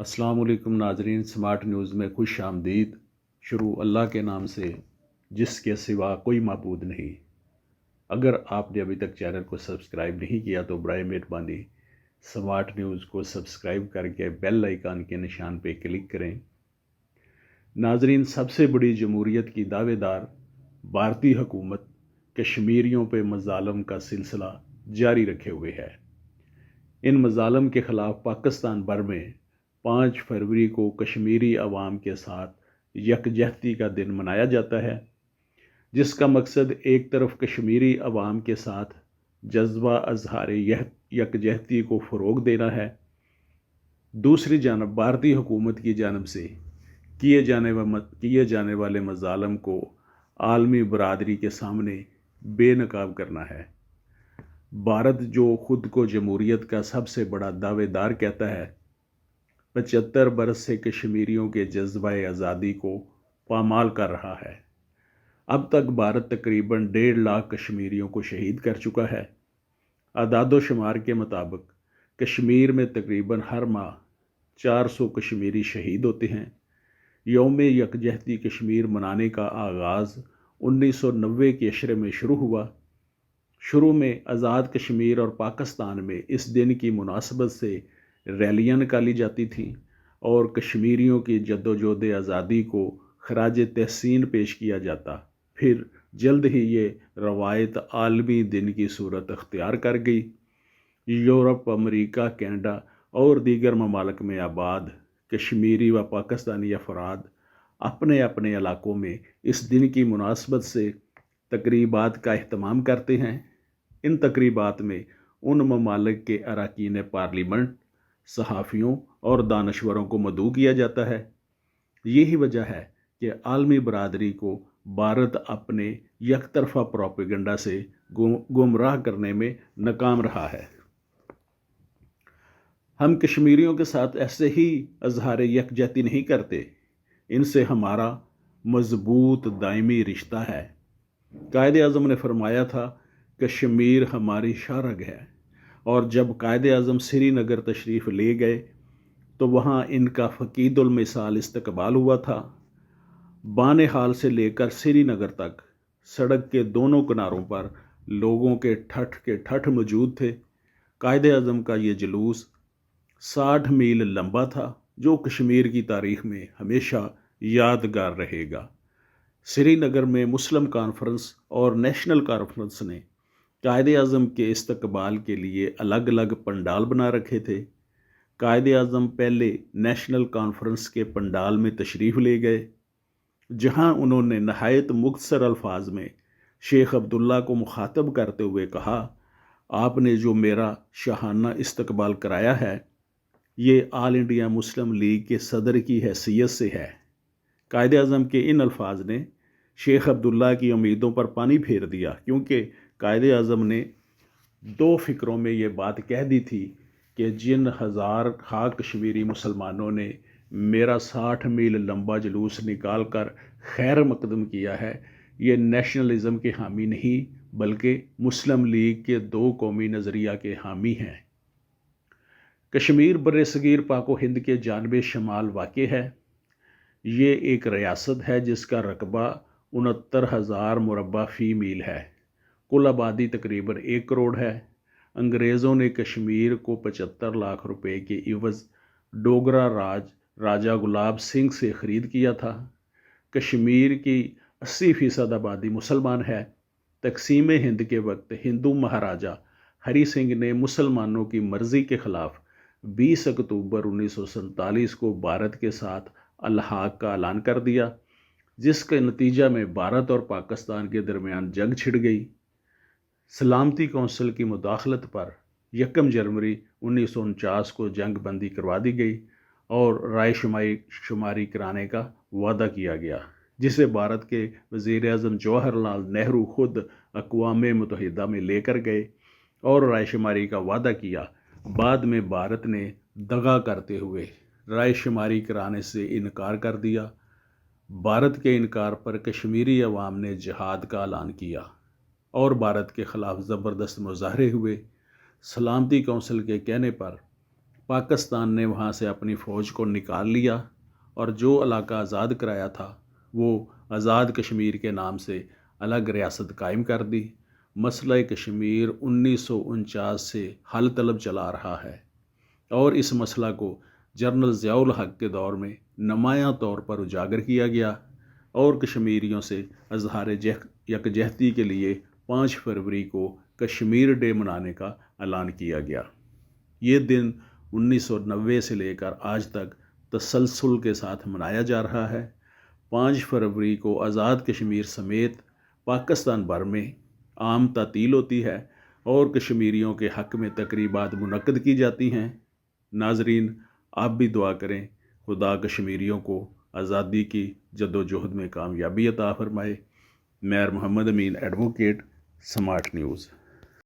अस्सलाम वालेकुम नाजरीन, स्मार्ट न्यूज़ में खुश आमदीद। शुरू अल्लाह के नाम से जिसके सिवा कोई माबूद नहीं। अगर आपने अभी तक चैनल को सब्सक्राइब नहीं किया तो बराए मेहरबानी स्मार्ट न्यूज़ को सब्सक्राइब करके बेल आइकन के निशान पर क्लिक करें। नाजरीन, सबसे बड़ी जमहूरियत की दावेदार भारतीय हुकूमत कश्मीरियों पे मज़ालम का सिलसिला जारी रखे हुए है। इन मज़ालम के ख़िलाफ़ पाकिस्तान भर में 5 फरवरी को कश्मीरी अवाम के साथ यकजहती का दिन मनाया जाता है, जिसका मकसद एक तरफ कश्मीरी अवाम के साथ जज्बा अजहार यकजहती को फ़रोग़ देना है, दूसरी जानब भारतीय हुकूमत की जानब से किए जाने वाले मज़ालम को आलमी बरादरी के सामने बेनकाब करना है। भारत जो ख़ुद को जमहूरियत का सबसे बड़ा दावेदार कहता है, 75 बरस से कश्मीरियों के जज्बा आज़ादी को पामाल कर रहा है। अब तक भारत तकरीबन 1.5 लाख कश्मीरियों को शहीद कर चुका है। अदादो शुमार के मुताबिक कश्मीर में तकरीबन हर माह 400 कश्मीरी शहीद होते हैं। यौम यकजहती कश्मीर मनाने का आगाज़ 1990 के अशरे में शुरू हुआ। शुरू में आज़ाद कश्मीर और पाकिस्तान में इस दिन की मुनासबत से रैलियाँ निकाली जाती थीं और कश्मीरियों की जद्दोजहद आज़ादी को खराज तहसीन पेश किया जाता। फिर जल्द ही ये रवायत आलमी दिन की सूरत अख्तियार कर गई। यूरोप, अमरीका, कनाडा और दीगर ममालिक में आबाद कश्मीरी व पाकिस्तानी अफराद अपने अपने इलाकों में इस दिन की मुनासबत से तकरीबात का अहतमाम करते हैं। इन तकरीबात में उन ममालिक के अरकान पार्लियामेंट, सहाफ़ियों और दानश्वरों को मदऊ किया जाता है। यही वजह है कि आलमी बरादरी को भारत अपने यकतरफा प्रोपेगेंडा से गुमराह करने में नाकाम रहा है। हम कश्मीरियों के साथ ऐसे ही अजहार यकजहती नहीं करते, इनसे हमारा मजबूत दायमी रिश्ता है। कायदे आज़म ने फरमाया था, कश्मीर हमारी शाहरग है, और जब कायदे आज़म श्रीनगर तशरीफ़ ले गए तो वहाँ इनका फ़कीदुल मिसाल इस्तकबाल हुआ था। बाने हाल से लेकर श्रीनगर तक सड़क के दोनों किनारों पर लोगों के ठठ मौजूद थे। कायदे आज़म का ये जुलूस 60 मील लंबा था, जो कश्मीर की तारीख़ में हमेशा यादगार रहेगा। श्रीनगर में मुस्लिम कॉन्फ्रेंस और नेशनल कॉन्फ्रेंस ने कायदे आज़म के इस्तकबाल के लिए अलग अलग पंडाल बना रखे थे। कायदे आज़म पहले नेशनल कॉन्फ्रेंस के पंडाल में तशरीफ़ ले गए, जहां उन्होंने नहायत मुख्तसर अल्फाज में शेख अब्दुल्ला को मुखातब करते हुए कहा, आपने जो मेरा शाहाना इस्तकबाल कराया है, ये आल इंडिया मुस्लिम लीग के सदर की हैसियत से है। कायदे आज़म के इन अल्फाज ने शेख अब्दुल्ला की उम्मीदों पर पानी फेर दिया, क्योंकि कायदे आज़म ने 2 फ़िक्रों में ये बात कह दी थी कि जिन हज़ार खाक कश्मीरी मुसलमानों ने मेरा 60 मील लंबा जुलूस निकाल कर खैर मकदम किया है, ये नेशनलिज़म के हामी नहीं बल्कि मुस्लिम लीग के 2 कौमी नज़रिया के हामी हैं। कश्मीर बर्रसगीर पाको हिंद के जानब शमाल वाक़ है। ये एक रियासत है जिसका रकबा 69,000 मुरबा फ़ी मील है। कुल आबादी तकरीबन 1 करोड़ है। अंग्रेज़ों ने कश्मीर को 75 लाख रुपए के इवज़ डोगरा राजा गुलाब सिंह से ख़रीद किया था। कश्मीर की 80% आबादी मुसलमान है। तकसीम हिंद के वक्त हिंदू महाराजा हरी सिंह ने मुसलमानों की मर्ज़ी के ख़िलाफ़ 20 अक्टूबर 1947 को भारत के साथ अलहाक का ऐलान कर दिया, जिसके नतीजा में भारत और पाकिस्तान के दरमियान जंग छिड़ गई। सलामती कौंसिल की मुदाखलत पर 1 जनवरी 1949 को जंग बंदी करवा दी गई और राय शुमारी कराने का वादा किया गया, जिसे भारत के वज़ीर आज़म जवाहरलाल नेहरू खुद अक़वाम मुत्तहिदा में लेकर गए और राय शुमारी का वादा किया। बाद में भारत ने दगा करते हुए राय शुमारी कराने से इनकार कर दिया। भारत के इनकार पर कश्मीरी अवाम ने जिहाद का ऐलान किया और भारत के ख़िलाफ़ ज़बरदस्त मुज़ाहरे हुए। सलामती कौंसिल के कहने पर पाकिस्तान ने वहाँ से अपनी फ़ौज को निकाल लिया और जो इलाका आज़ाद कराया था वो आज़ाद कश्मीर के नाम से अलग रियासत कायम कर दी। मसला कश्मीर 1949 से हल तलब चला रहा है और इस मसला को जनरल ज़ियाउल हक के दौर में नुमायां तौर पर उजागर किया गया और कश्मीरियों से इज़हार यकजहती के लिए 5 फरवरी को कश्मीर डे मनाने का ऐलान किया गया। ये दिन 1990 से लेकर आज तक तसलसल के साथ मनाया जा रहा है। 5 फरवरी को आज़ाद कश्मीर समेत पाकिस्तान भर में आम तातील होती है और कश्मीरियों के हक़ में तकरीबात मुनक्कद की जाती हैं। नाजरीन, आप भी दुआ करें खुदा कश्मीरियों को आज़ादी की जद्दोजहद में कामयाबी अता फरमाए। मैं मोहम्मद अमीन, एडवोकेट, स्मार्ट न्यूज़।